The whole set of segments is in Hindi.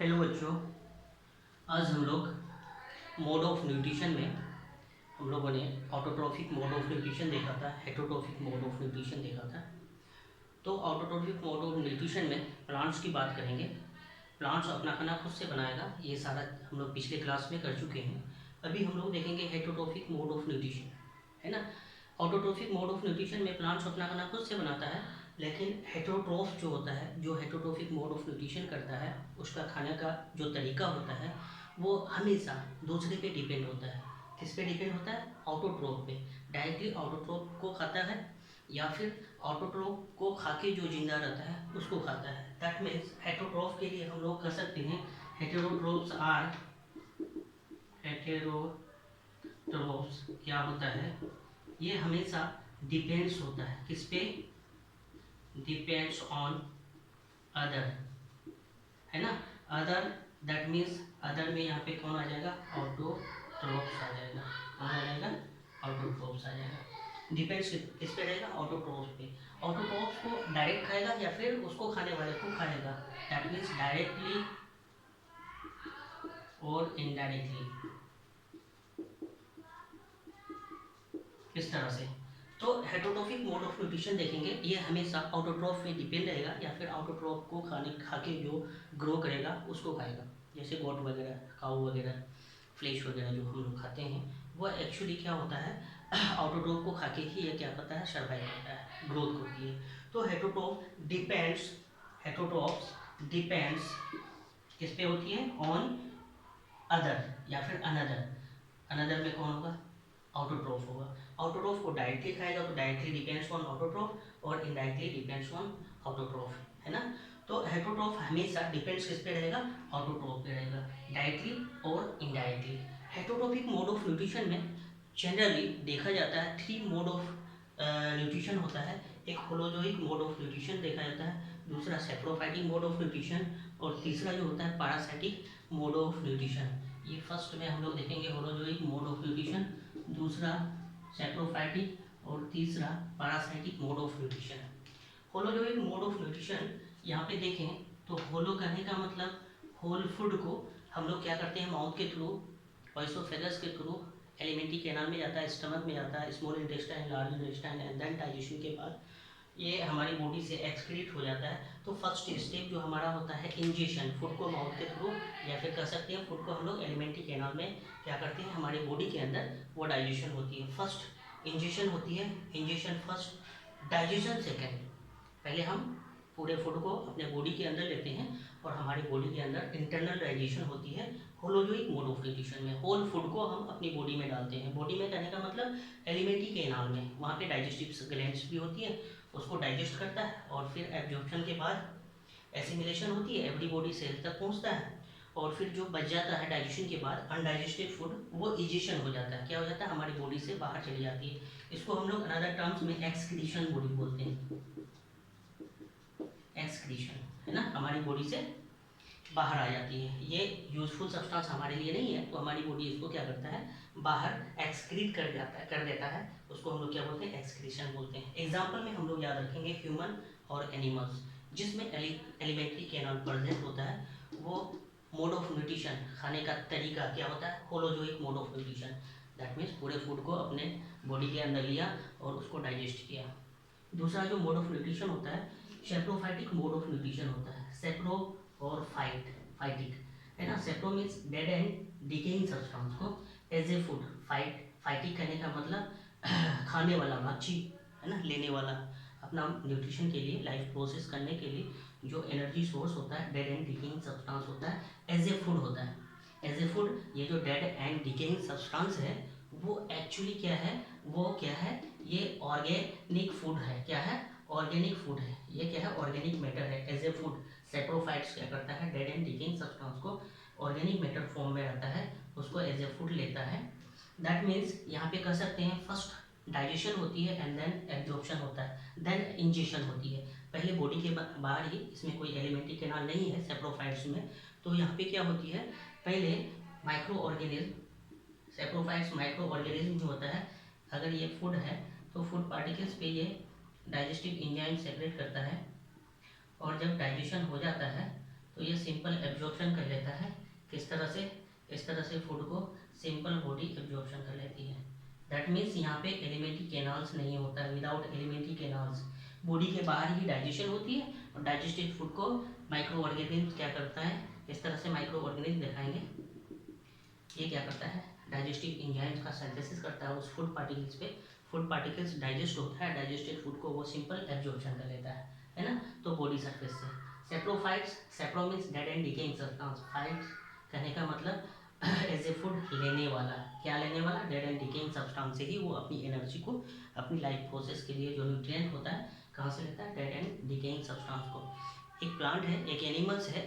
हेलो बच्चों, आज हम लोग मोड ऑफ न्यूट्रिशन में हम लोगों ने ऑटोट्रॉफिक मोड ऑफ न्यूट्रिशन देखा था, हेटरोट्रॉफिक मोड ऑफ न्यूट्रिशन देखा था। तो ऑटोट्रॉफिक मोड ऑफ न्यूट्रिशन में प्लांट्स की बात करेंगे। प्लांट्स अपना खाना खुद से बनाएगा, ये सारा हम लोग पिछले क्लास में कर चुके हैं। अभी हम लोग देखेंगे हेटरोट्रॉफिक मोड ऑफ न्यूट्रिशन, है ना। ऑटोट्रॉफिक मोड ऑफ न्यूट्रिशन में प्लांट्स अपना खाना खुद से बनाता है, लेकिन हेटरोट्रॉफ जो होता है, जो हेटरोट्रॉफिक मोड ऑफ न्यूट्रिशन करता है, उसका खाने का जो तरीका होता है वो हमेशा दूसरे पे डिपेंड होता है। किस पे डिपेंड होता है? ऑटोट्रॉफ पे। डायरेक्टली ऑटोट्रॉफ को खाता है या फिर ऑटोट्रॉफ को खा के जो जिंदा रहता है उसको खाता है। दैट मीन्स हेटरोट्रॉफ के लिए हम लोग कह सकते हैं हेटेरोट्रोफ्स आर, हेटेरोट्रोफ्स क्या होता है, ये हमेशा डिपेंड्स होता है। किस पे? डिपेंड्स ऑन अदर, है ना। अदर, दैट मीन्स अदर में यहाँ पे कौन आ जाएगा? ऑटोट्रोफ्स आ जाएगा। कौन आ जाएगा? ऑटोट्रोफ्स आ जाएगा। डिपेंड्स किस पे रहेगा? ऑटोट्रोफ्स पे। ऑटोट्रोफ्स को डायरेक्ट खाएगा या फिर उसको खाने वाले को खाएगा। दैट मीन्स डायरेक्टली और इनडायरेक्टली, इस तरह से। तो हेटरोट्रॉफिक मोड ऑफ न्यूट्रिशन देखेंगे, ये हमेशा ऑटोट्रॉफ पे डिपेंड रहेगा या फिर ऑटोट्रॉफ को खा के जो ग्रो करेगा उसको खाएगा। जैसे गोट वगैरह, काऊ वगैरह, फ्लेश वगैरह जो हम लोग खाते हैं, वो एक्चुअली क्या होता है, ऑटोट्रॉफ को खा के ही ये क्या करता है? सर्वाइव करता है, ग्रोथ होती है। तो हेटरोट्रॉफ्स डिपेंड्स किस पे होती है? ऑन अदर या फिर अनदर। अनदर में कौन होगा? ऑटोट्रॉफ होगा। ऑटोट्रॉफ को डायरेक्टली खाएगा तो डायरेक्टली डिपेंड्स ऑन ऑटोट्रॉफ, और इनडायरेक्टली डिपेंड्स ऑन ऑटोट्रॉफ, है ना। तो हेटरोट्रॉफ हमेशा डिपेंड्स किस पे रहेगा? ऑटोट्रॉफ पे रहेगा, डायरेक्टली और indirectly. Heterotrophic mode of nutrition में जनरली देखा जाता है 3 मोड ऑफ न्यूट्रिशन होता है। एक होलोजोइक मोड ऑफ न्यूट्रिशन देखा जाता है, दूसरा सैप्रोफाइटिक मोड ऑफ न्यूट्रिशन, और तीसरा जो होता है पैरासाइटिक मोड ऑफ न्यूट्रिशन। ये फर्स्ट में हम लोग देखेंगे होलोजोइक मोड ऑफ न्यूट्रिशन, दूसरा सैप्रोफाइटिक और तीसरा parasitic mode of nutrition. Holozoic mode of nutrition यहाँ पे देखें तो होलो कहने का मतलब होल फूड को हम लोग क्या करते हैं? माउथ के थ्रू, ऑइसोफेगस के थ्रू एलिमेंट्री कैनाल में जाता है, स्टमक में जाता है, small intestine, large intestine, and then digestion के बाद ये हमारी बॉडी से एक्सक्रीट हो जाता है। तो फर्स्ट स्टेप जो हमारा होता है इंजेशन, फूड को माउथ के थ्रू या फिर कह सकते हैं फूड को हम लोग एलिमेंट्री कैनाल में क्या करते हैं, हमारी बॉडी के अंदर वो डाइजेशन होती है। फर्स्ट इंजेशन होती है, इंजेशन फर्स्ट, डाइजेशन सेकेंड। पहले हम पूरे फूड को अपने बॉडी के अंदर लेते हैं और हमारी बॉडी के अंदर इंटरनल डाइजेशन होती है होलोजोइक मोड ऑफ न्यूट्रिशन में। होल फूड को हम अपनी बॉडी में डालते हैं। बॉडी में कहने का मतलब एलिमेंट्री कैनाल में, वहाँ पे डाइजेस्टिव ग्लैंड्स भी होती है, उसको डाइजेस्ट करता है और फिर एब्जॉर्प्शन के बाद एसिमिलेशन होती है, एवरी बॉडी सेल तक पहुँचता है, और फिर जो बच जाता है डाइजेशन के बाद अनडाइजेस्टेड फूड, वो इजेशन हो जाता है। क्या हो जाता है? हमारी बॉडी से बाहर चली जाती है। इसको हम लोग अनदर टर्म्स में एक्सक्रीशन बॉडी बोलते हैं। एक्सक्रीशन, है ना, हमारी बॉडी से बाहर आ जाती है। ये यूजफुल सब्सटेंस हमारे लिए नहीं है, तो हमारी बॉडी इसको क्या करता है? बाहर एक्सक्रीट कर देता है। उसको हम लोग क्या बोलते हैं? एक्सक्रीशन बोलते हैं। एग्जाम्पल में हम लोग याद रखेंगे ह्यूमन और एनिमल्स, जिसमें एलिमेंट्री कैनाल प्रेजेंट होता है। वो मोड ऑफ न्यूट्रिशन, खाने का तरीका क्या होता है? Holozoic mode of nutrition. That means पूरे फूड को अपने बॉडी के अंदर लिया और उसको डाइजेस्ट किया। दूसरा जो मोड ऑफ न्यूट्रिशन होता है सेप्रोफाइटिक मोड ऑफ न्यूट्रिशन होता है। सेप्रो और फाइटिक, है ना। सेप्रो means dead and decaying substance को एज ए फूड, फाइटिक कहने का मतलब खाने वाला, भक्षी, है ना, लेने वाला, अपना न्यूट्रिशन के लिए, लाइफ प्रोसेस करने के लिए जो एनर्जी सोर्स होता है, डेड एंड डिकेइंग सब्सटेंस होता है, एज ए फूड होता है। एज ए फूड, ये जो डेड एंड डिकेइंग सब्सटेंस है वो एक्चुअली क्या है? वो क्या है? ये ऑर्गेनिक फूड है। क्या है? ऑर्गेनिक फूड है। ये क्या है? ऑर्गेनिक मैटर है। एज ए फूड सेप्रोफाइट्स क्या करता है? डेड एंड डिकेइंग सब्सटेंस को ऑर्गेनिक मैटर फॉर्म में रहता है, उसको एज ए फूड लेता है। दैट मीन्स यहाँ पे कह सकते हैं फर्स्ट डाइजेशन होती है एंड देन एब्जॉर्प्शन होता है, देन इंजेशन होती है। पहले बॉडी के बाहर ही, इसमें कोई एलिमेंट्री कैनाल नहीं है सेप्रोफाइट्स में, तो यहाँ पे क्या होती है? पहले micro organism, saprophytes micro organism जो होता है, अगर ये फूड है तो फूड पार्टिकल्स पे ये डाइजेस्टिव एंजाइम सेक्रेट करता है, और जब डाइजेशन हो जाता है तो ये सिंपल एब्जॉर्प्शन कर लेता है। किस तरह से? इस तरह से फूड को सिंपल बॉडी एब्जॉर्प्शन कर लेती है। दैट मीन्स यहाँ पे एलिमेंट्री कैनाल्स नहीं होता है। विदाउट एलिमेंट्री कैनाल्स बॉडी के बाहर ही डाइजेशन होती है और डाइजेस्टेड फूड को माइक्रो ऑर्गेनिज्म क्या करता है, इस तरह से माइक्रो ऑर्गेनिज्म दिखाएंगे। ये क्या करता है, डाइजेस्टिव एंजाइम्स का सिंथेसिस करता है उस फूड पार्टिकल्स पे। फूड पार्टिकल्स डाइजेस्ट होता है, डाइजेस्टेड फूड को वो सिंपल एब्जॉर्प्शन कर लेता है ना। तो बॉडी सरफेस से saprophytes, सेप्रो means dead and decaying substance, fights कहने का मतलब एज ए फूड लेने वाला। क्या लेने वाला? डेड एंड डिकेइंग सब्सटेंस से ही वो अपनी एनर्जी को, अपनी लाइफ प्रोसेस के लिए जो न्यूट्रिएंट होता है कहाँ से लेता है? डेड एंड डिकेइंग सब्सटेंस को। एक प्लांट है, एक एनिमल्स है,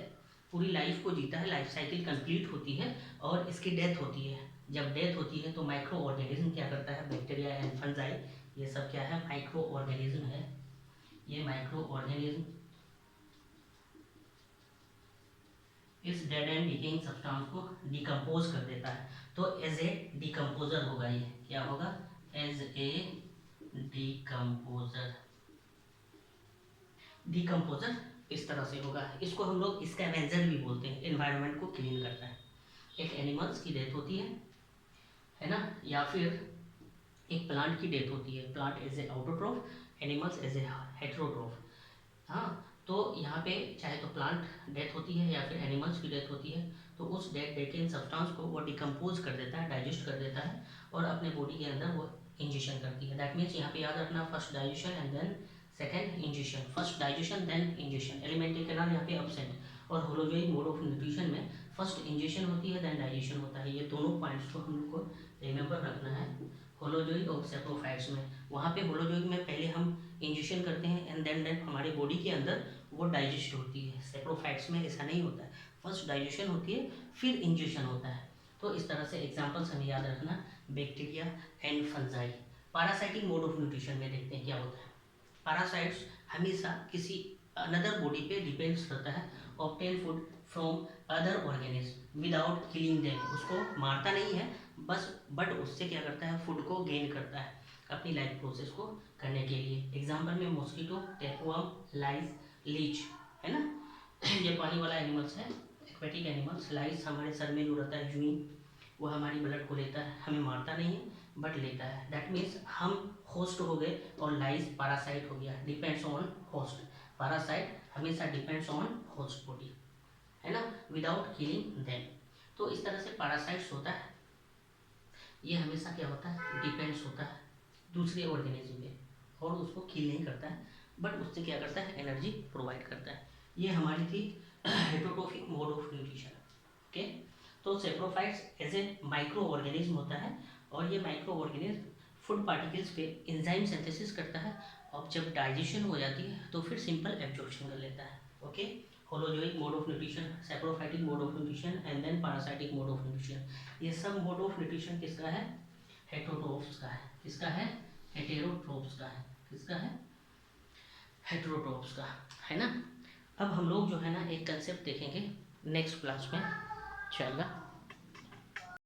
पूरी लाइफ को जीता है, लाइफ साइकिल कंप्लीट होती है और इसकी डेथ होती है। जब डेथ होती है तो माइक्रो ऑर्गेनिज्म क्या करता है? बैक्टीरिया एंड फंजाई, ये सब क्या है? माइक्रो ऑर्गेनिज्म है। ये माइक्रो ऑर्गेनिज्म इस डेड एंड डिकेइंग सब्सटेंस को डिकम्पोज कर देता है। तो एज ए डिकम्पोजर होगा, ये क्या होगा? As a decomposer. डिकम्पोजर इस तरह से होगा। इसको हम लोग स्कैवेंजर भी बोलते हैं, एनवायरनमेंट को क्लीन करता है। एक एनिमल्स की डेथ होती है ना, या फिर एक प्लांट की डेथ होती है। Plant as a autotroph, animals as a heterotroph. हाँ, तो यहाँ पे चाहे तो प्लांट डेथ होती है या फिर एनिमल्स की डेथ होती है, तो उस डेड डेकेन सब्सटेंस को वो डिकम्पोज कर देता है, डाइजेस्ट कर देता है और अपने बॉडी के अंदर वो इंजेक्शन करती है। दैट मीन्स यहाँ पे याद रखना, first digestion and then second injection. First digestion then injection, alimentary canal यहाँ पे एब्सेंट। और होलोजोइक मोड ऑफ न्यूट्रिशन में फर्स्ट इंजेक्शन होती है देन डाइजेशन होता है। ये दोनों पॉइंट्स को हम लोग को रिमेंबर रखना है। होलोजोइक और सेप्रोफाइट्स में, वहाँ पे होलोजोइक में पहले हम इंजेक्शन करते हैं एंड देन हमारे बॉडी के अंदर वो डाइजेस्ट होती है। सेप्रोफाइट्स में ऐसा नहीं होता है, फर्स्ट डाइजेशन होती है फिर इंजेक्शन होता है। तो इस तरह से एग्जांपल्स हमें याद रखना, bacteria and fungi. Parasitic mode of nutrition में देखते हैं क्या होता है। पैरासाइट्स हमेशा किसी अनदर बॉडी पे डिपेंड्स करता है, obtain food from other organism without killing them. उसको मारता नहीं है बस, बट उससे क्या करता है? फूड को गेन करता है अपनी लाइफ प्रोसेस को करने के लिए। एग्जाम्पल में मॉस्किटो, टेपवर्म, लाइस, लीच, है ना। ये पानी वाला एनिमल्स है, एक्वेटिक एनिमल्स। लाइस हमारे सर में जो रहता है जुई, वो हमारी ब्लड को लेता है, हमें मारता नहीं है बट लेता है। दैट मीन्स हम होस्ट हो गए और लाइस पैरासाइट हो गया। Depends on host. पैरासाइट हमेशा डिपेंड्स ऑन होस्ट बॉडी, है ना, विदाउट किलिंग देम। तो इस तरह से पैरासाइट्स होता है, ये हमेशा क्या होता है? डिपेंड्स होता है दूसरे ऑर्गेनिज्म पे और उसको किल नहीं करता है बट उससे क्या करता है? एनर्जी प्रोवाइड करता है। ये हमारी थी heterotrophic mode of nutrition. Okay, तो saprophytes as a micro organism होता है और ये माइक्रो ऑर्गेनिज्म फूड पार्टिकल्स पे एंजाइम सिंथेसिस करता है और जब डाइजेशन हो जाती है तो फिर सिंपल एब्जॉर्प्शन कर लेता है। Okay, holozoic mode of nutrition, saprophytic mode of nutrition and then parasitic mode of nutrition. ये सब मोड ऑफ न्यूट्रिशन किसका है? हेटेरोट्रोफ्स का है। किसका है? हेटेरोट्रोफ्स का है। किसका है? हेटेरोट्रोफ्स का, है ना। अब हम लोग जो है ना एक कंसेप्ट देखेंगे नेक्स्ट क्लास में, इंशाल्लाह।